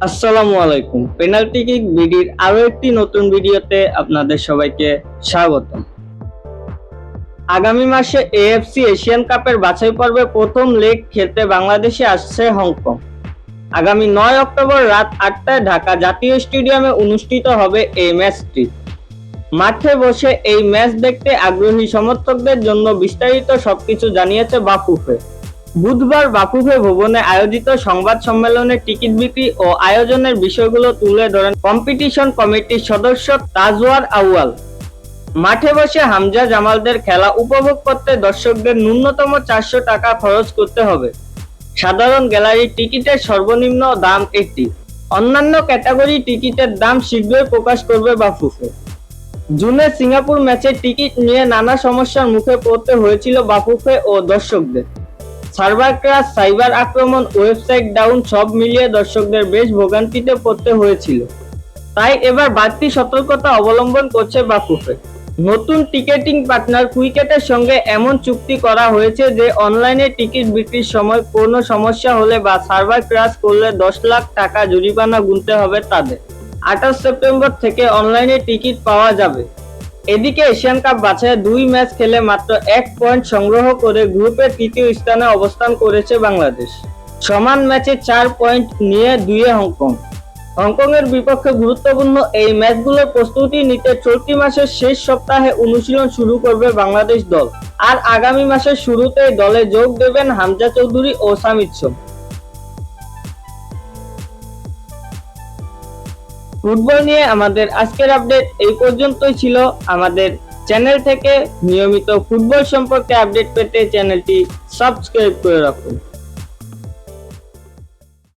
আসসালামু আলাইকুম। Penalty kick বিডির আরো একটি নতুন ভিডিওতে আপনাদের সবাইকে স্বাগতম। আগামী মাসে এএফসি এশিয়ান কাপের বাছাই পর্বে প্রথম লেগ খেলতে বাংলাদেশে আসছে হংকং। আগামী 9 অক্টোবর রাত 8টায় ঢাকা জাতীয় স্টেডিয়ামে অনুষ্ঠিত হবে এই ম্যাচটি। মাঠে বসে এই ম্যাচ দেখতে আগ্রহী সমর্থকদের জন্য বিস্তারিত সবকিছু জানিয়েছে বাফুফে। বুধবার বাফুফে ভবনে আয়োজিত সংবাদ সম্মেলনে টিকিট বিক্রি ও আয়োজনের বিষয়গুলো তুলে ধরেন কম্পিটিশন কমিটির সদস্য তাজওয়ার আউয়াল। মাঠে বসে হামজা জামালদের খেলা উপভোগ করতে দর্শকদের ন্যূনতম 400 টাকা খরচ করতে হবে। সাধারণ গ্যালারির টিকিটের সর্বনিম্ন দাম 80। অন্যান্য ক্যাটাগরি টিকিটের দাম শীঘ্রই প্রকাশ করবে বাফুফে। জুনে সিঙ্গাপুর ম্যাচের টিকিট নিয়ে নানা সমস্যার মুখে পড়তে হয়েছিল বাফুফে ও দর্শকদের। সার্ভার ক্র্যাশ, সাইবার আক্রমণ, ওয়েবসাইট ডাউন সব মিলিয়ে দর্শকদের বেশ ভোগান্তিতে পড়তে হয়েছিল। তাই এবার বাড়তি সতর্কতা অবলম্বন করছে বাফুফে। নতুন টিকেটিং পার্টনার কুইকেটের সঙ্গে এমন চুক্তি করা হয়েছে যে অনলাইনে টিকিট বিক্রির সময় কোনো সমস্যা হলে বা সার্ভার ক্র্যাশ করলে 10 লাখ টাকা জরিমানা গুনতে হবে তাদের। 28 সেপ্টেম্বর থেকে অনলাইনে টিকিট পাওয়া যাবে। এদিকে এশিয়ান কাপ বাছাইয়ে 2 ম্যাচ খেলে মাত্র 1 পয়েন্ট সংগ্রহ করে গ্রুপের তৃতীয় স্থানে অবস্থান করেছে বাংলাদেশ। সমান ম্যাচে 4 পয়েন্ট নিয়ে 2-এ হংকং। হংকংয়ের বিপক্ষে গুরুত্বপূর্ণ এই ম্যাচগুলোর প্রস্তুতি নিতে চলতি মাসের শেষ সপ্তাহে অনুশীলন শুরু করবে বাংলাদেশ দল। আর আগামী মাসের শুরুতেই দলে যোগ দেবেন হামজা চৌধুরী ও সামিদ সোম। ফুটবল নিয়ে আমাদের আজকের আপডেট এই পর্যন্তই ছিল। আমাদের চ্যানেল থেকে নিয়মিত ফুটবল সম্পর্কে আপডেট পেতে চ্যানেলটি সাবস্ক্রাইব করে রাখুন।